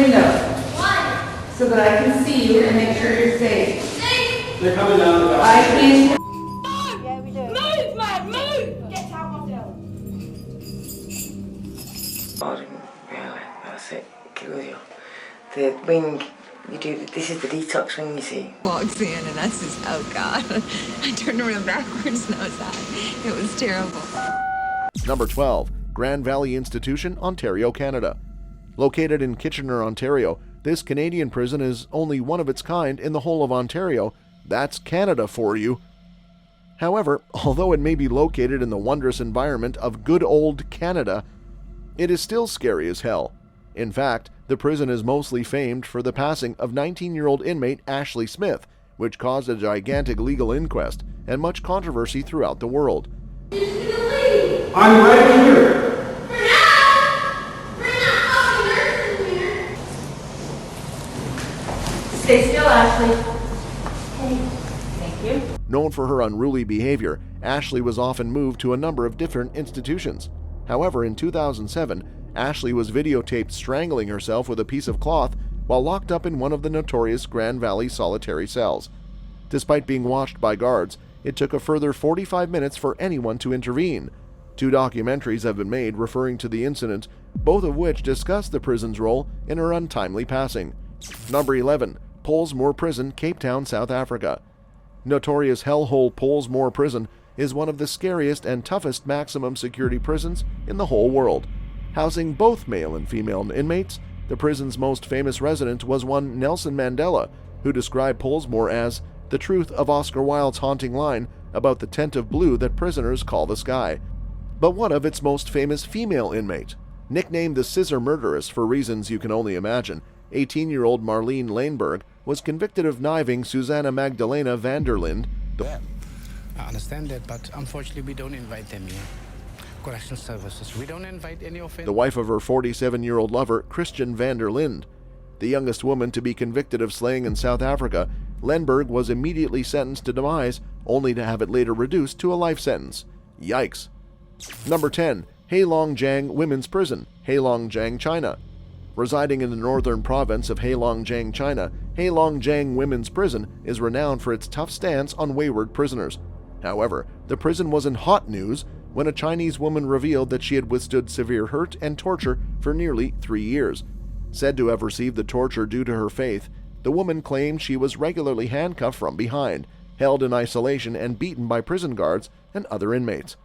window so that I can see you and make sure you're safe. They're coming down the balcony. I can. Yeah, we do. Move, man, move! Get out of there. Really, that's it. Kill you. The wing, you do. This is the detox wing, you see. Walks in and that's just, oh God. I turned around backwards and I was sad. It was terrible. Number 12. Grand Valley Institution, Ontario, Canada. Located in Kitchener, Ontario, this Canadian prison is only one of its kind in the whole of Ontario. That's Canada for you. However, although it may be located in the wondrous environment of good old Canada, it is still scary as hell. In fact, the prison is mostly famed for the passing of 19-year-old inmate Ashley Smith, which caused a gigantic legal inquest and much controversy throughout the world. I'm right here. Stay still, Ashley. Thank you. Known for her unruly behavior, Ashley was often moved to a number of different institutions. However, in 2007, Ashley was videotaped strangling herself with a piece of cloth while locked up in one of the notorious Grand Valley solitary cells. Despite being watched by guards, it took a further 45 minutes for anyone to intervene. 2 documentaries have been made referring to the incident, both of which discuss the prison's role in her untimely passing. Number 11. Pollsmoor Prison, Cape Town, South Africa. Notorious hellhole Pollsmoor Prison is one of the scariest and toughest maximum security prisons in the whole world. Housing both male and female inmates, the prison's most famous resident was one Nelson Mandela, who described Pollsmoor as the truth of Oscar Wilde's haunting line about the tent of blue that prisoners call the sky. But what of its most famous female inmate? Nicknamed the Scissor Murderess for reasons you can only imagine, 18-year-old Marlene Laneberg was convicted of knifing Susanna Magdalena Vanderlind. I understand that, but unfortunately we don't invite them here. Correctional services, we don't invite any offenders. The wife of her 47-year-old lover, Christian Vanderlind. The youngest woman to be convicted of slaying in South Africa, Lenberg was immediately sentenced to demise, only to have it later reduced to a life sentence. Yikes. Number 10. Heilongjiang Women's Prison, Heilongjiang, China. Residing in the northern province of Heilongjiang, China, Heilongjiang Women's Prison is renowned for its tough stance on wayward prisoners. However, the prison was in hot news when a Chinese woman revealed that she had withstood severe hurt and torture for nearly 3 years. Said to have received the torture due to her faith, the woman claimed she was regularly handcuffed from behind, held in isolation, and beaten by prison guards and other inmates.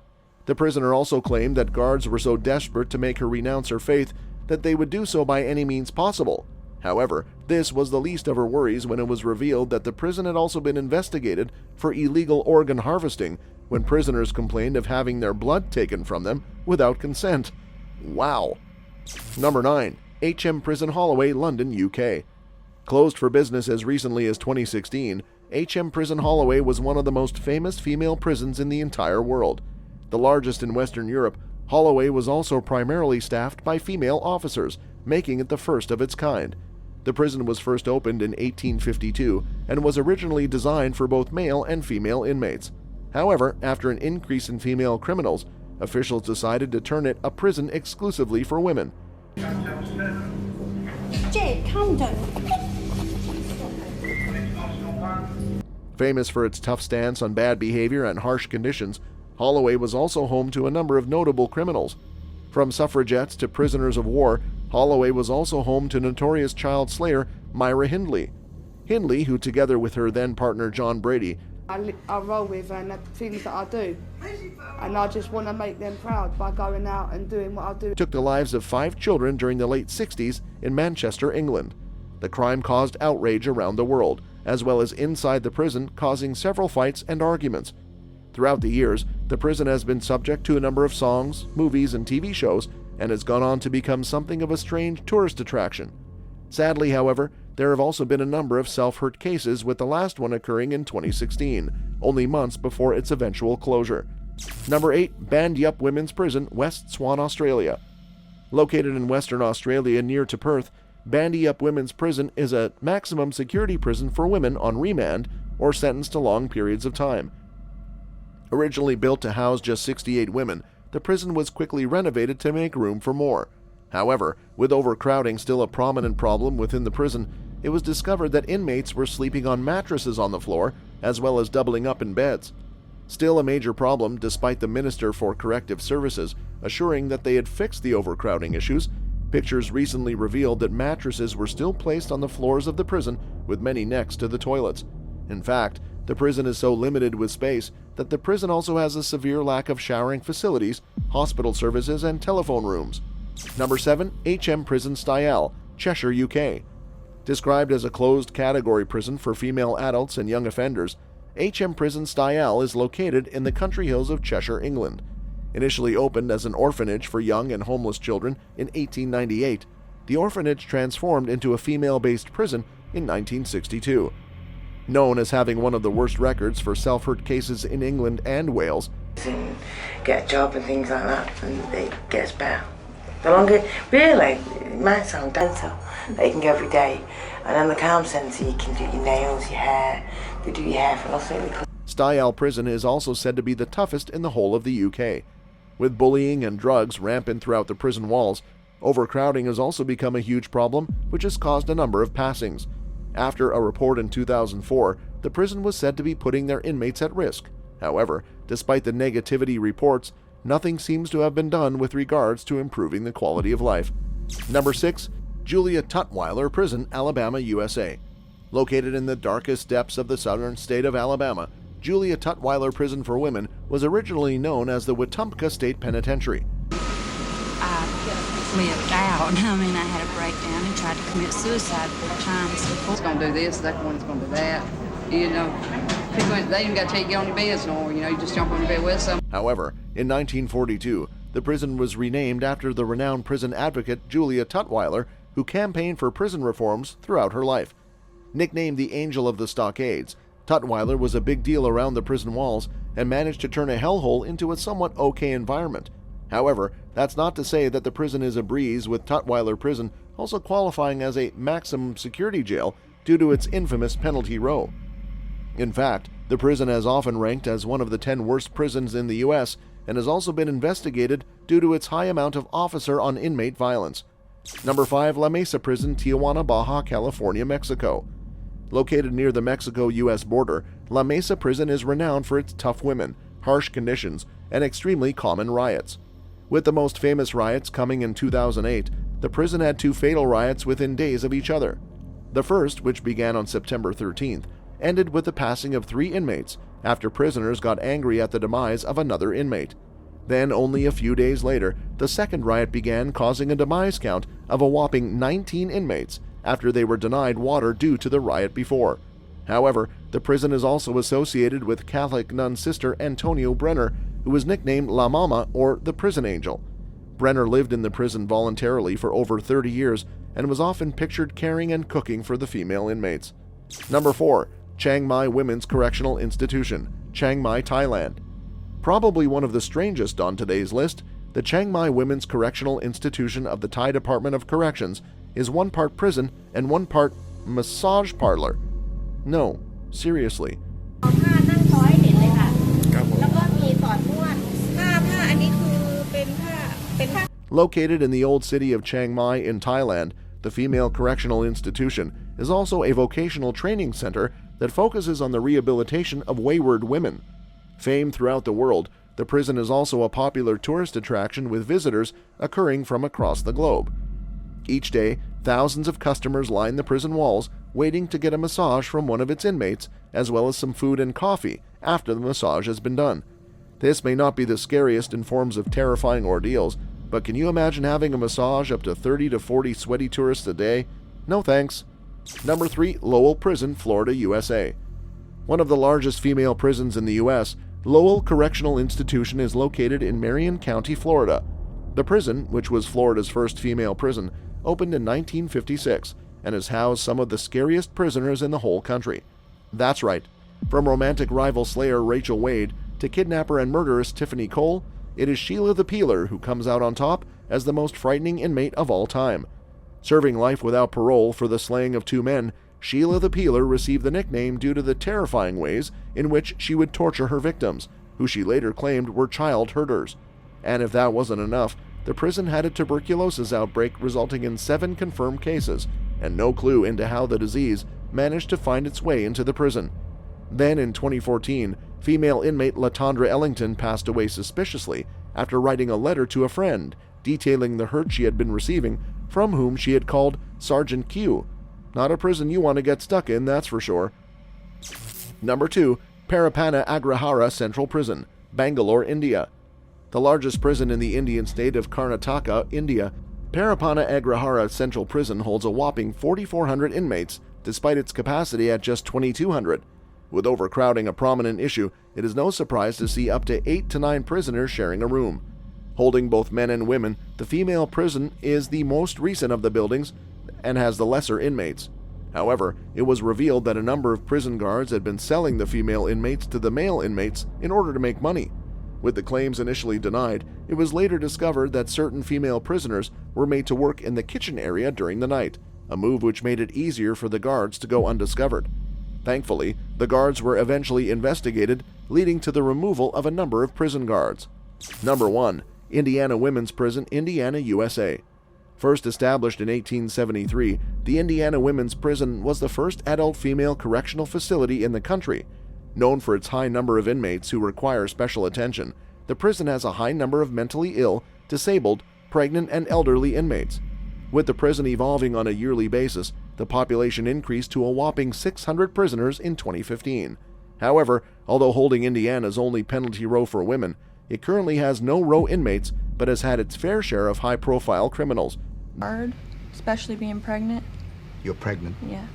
The prisoner also claimed that guards were so desperate to make her renounce her faith that they would do so by any means possible. However, this was the least of her worries when it was revealed that the prison had also been investigated for illegal organ harvesting when prisoners complained of having their blood taken from them without consent. Wow. Number 9. HM Prison Holloway, London, UK. Closed for business as recently as 2016, HM Prison Holloway was one of the most famous female prisons in the entire world. The largest in Western Europe, Holloway was also primarily staffed by female officers, making it the first of its kind. The prison was first opened in 1852 and was originally designed for both male and female inmates. However, after an increase in female criminals, officials decided to turn it a prison exclusively for women. Jade, calm down. Famous for its tough stance on bad behavior and harsh conditions, Holloway was also home to a number of notable criminals. From suffragettes to prisoners of war, Holloway was also home to notorious child slayer Myra Hindley. Hindley, who together with her then-partner John Brady, I roll with and the things that I do, and I just want to make them proud by going out and doing what I do. took the lives of 5 children during the late 60s in Manchester, England. The crime caused outrage around the world, as well as inside the prison, causing several fights and arguments. Throughout the years, the prison has been subject to a number of songs, movies, and TV shows, and has gone on to become something of a strange tourist attraction. Sadly, however, there have also been a number of self-hurt cases, with the last one occurring in 2016, only months before its eventual closure. Number 8. Bandyup Women's Prison, West Swan, Australia. Located in Western Australia near to Perth, Bandyup Women's Prison is a maximum security prison for women on remand or sentenced to long periods of time. Originally built to house just 68 women, the prison was quickly renovated to make room for more. However, with overcrowding still a prominent problem within the prison, it was discovered that inmates were sleeping on mattresses on the floor, as well as doubling up in beds. Still a major problem, despite the Minister for Corrective Services assuring that they had fixed the overcrowding issues. Pictures recently revealed that mattresses were still placed on the floors of the prison, with many next to the toilets. In fact, the prison is so limited with space that the prison also has a severe lack of showering facilities, hospital services, and telephone rooms. Number 7. HM Prison Styal, Cheshire, UK. Described as a closed category prison for female adults and young offenders, HM Prison Styal is located in the country hills of Cheshire, England. Initially opened as an orphanage for young and homeless children in 1898, the orphanage transformed into a female-based prison in 1962. Known as having one of the worst records for self-hurt cases in England and Wales, and get a job and things like that, and it gets better. The longer, really, it might sound dental, that you can go every day, and in the calm centre you can do your nails, your hair, they do your hair for nothing. Styal Prison is also said to be the toughest in the whole of the UK. With bullying and drugs rampant throughout the prison walls, overcrowding has also become a huge problem, which has caused a number of passings. After a report in 2004, the prison was said to be putting their inmates at risk. However, despite the negativity reports, nothing seems to have been done with regards to improving the quality of life. Number 6. Julia Tutwiler Prison, Alabama, USA. Located in the darkest depths of the southern state of Alabama, Julia Tutwiler Prison for Women was originally known as the Wetumpka State Penitentiary. I flipped out. I mean, I had a breakdown and tried to commit suicide 4 times. It's going to do this, that one's going to do that. You know, people, they even got to tell you to get on your beds no more. You know, you just jump on your bed with some. However, in 1942, the prison was renamed after the renowned prison advocate Julia Tutwiler, who campaigned for prison reforms throughout her life. Nicknamed the Angel of the Stockades, Tutwiler was a big deal around the prison walls and managed to turn a hellhole into a somewhat okay environment. However, that's not to say that the prison is a breeze, with Tutwiler Prison also qualifying as a maximum security jail due to its infamous penalty row. In fact, the prison has often ranked as one of the 10 worst prisons in the U.S. and has also been investigated due to its high amount of officer-on-inmate violence. Number 5. La Mesa Prison, Tijuana, Baja California, Mexico. Located near the Mexico-U.S. border, La Mesa Prison is renowned for its tough women, harsh conditions, and extremely common riots. With the most famous riots coming in 2008, the prison had 2 fatal riots within days of each other. The first, which began on September 13th, ended with the passing of 3 inmates after prisoners got angry at the demise of another inmate. Then, only a few days later, the second riot began, causing a demise count of a whopping 19 inmates after they were denied water due to the riot before. However, the prison is also associated with Catholic nun sister Antonio Brenner, who was nicknamed La Mama, or the Prison Angel. Brenner lived in the prison voluntarily for over 30 years and was often pictured caring and cooking for the female inmates. Number 4. Chiang Mai Women's Correctional Institution, Chiang Mai, Thailand. Probably one of the strangest on today's list, the Chiang Mai Women's Correctional Institution of the Thai Department of Corrections is 1 part prison and 1 part massage parlor. No, seriously. Located in the old city of Chiang Mai in Thailand, the Female Correctional Institution is also a vocational training center that focuses on the rehabilitation of wayward women. Famed throughout the world, the prison is also a popular tourist attraction with visitors occurring from across the globe. Each day, thousands of customers line the prison walls waiting to get a massage from one of its inmates, as well as some food and coffee after the massage has been done. This may not be the scariest in forms of terrifying ordeals, but can you imagine having a massage up to 30 to 40 sweaty tourists a day? No thanks. Number 3. Lowell Prison, Florida, USA. One of the largest female prisons in the U.S., Lowell Correctional Institution is located in Marion County, Florida. The prison, which was Florida's first female prison, opened in 1956 and has housed some of the scariest prisoners in the whole country. That's right. From romantic rival slayer Rachel Wade to kidnapper and murderess Tiffany Cole, it is Sheila the Peeler who comes out on top as the most frightening inmate of all time. Serving life without parole for the slaying of 2 men, Sheila the Peeler received the nickname due to the terrifying ways in which she would torture her victims, who she later claimed were child herders. And if that wasn't enough, the prison had a tuberculosis outbreak resulting in 7 confirmed cases, and no clue into how the disease managed to find its way into the prison. Then in 2014, female inmate Latondra Ellington passed away suspiciously after writing a letter to a friend detailing the hurt she had been receiving from whom she had called Sergeant Q. Not a prison you want to get stuck in, that's for sure. Number 2. Parapana Agrahara Central Prison, Bangalore, India. The largest prison in the Indian state of Karnataka, India, Parapana Agrahara Central Prison holds a whopping 4,400 inmates, despite its capacity at just 2,200. With overcrowding a prominent issue, it is no surprise to see up to 8 to 9 prisoners sharing a room. Holding both men and women, the female prison is the most recent of the buildings and has the lesser inmates. However, it was revealed that a number of prison guards had been selling the female inmates to the male inmates in order to make money. With the claims initially denied, it was later discovered that certain female prisoners were made to work in the kitchen area during the night, a move which made it easier for the guards to go undiscovered. Thankfully, the guards were eventually investigated, leading to the removal of a number of prison guards. Number 1. Indiana Women's Prison, Indiana, USA. First established in 1873, the Indiana Women's Prison was the first adult female correctional facility in the country. Known for its high number of inmates who require special attention, the prison has a high number of mentally ill, disabled, pregnant, and elderly inmates. With the prison evolving on a yearly basis, the population increased to a whopping 600 prisoners in 2015. However, although holding Indiana's only penalty row for women, it currently has no row inmates but has had its fair share of high-profile criminals. Hard, especially being pregnant. You're pregnant? Yeah.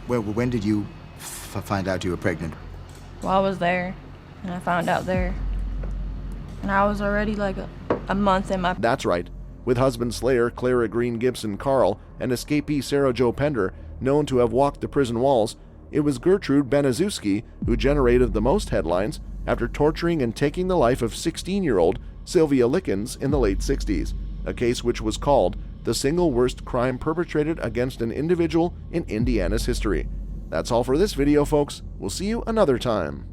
Well, when did you find out you were pregnant? Well, I was there, and I found out there. And I was already like a month in my... That's right. With husband slayer Clara Green Gibson Carl and escapee Sarah Jo Pender known to have walked the prison walls, it was Gertrude Benazuski who generated the most headlines after torturing and taking the life of 16-year-old Sylvia Lickens in the late 60s, a case which was called the single worst crime perpetrated against an individual in Indiana's history. That's all for this video, folks. We'll see you another time.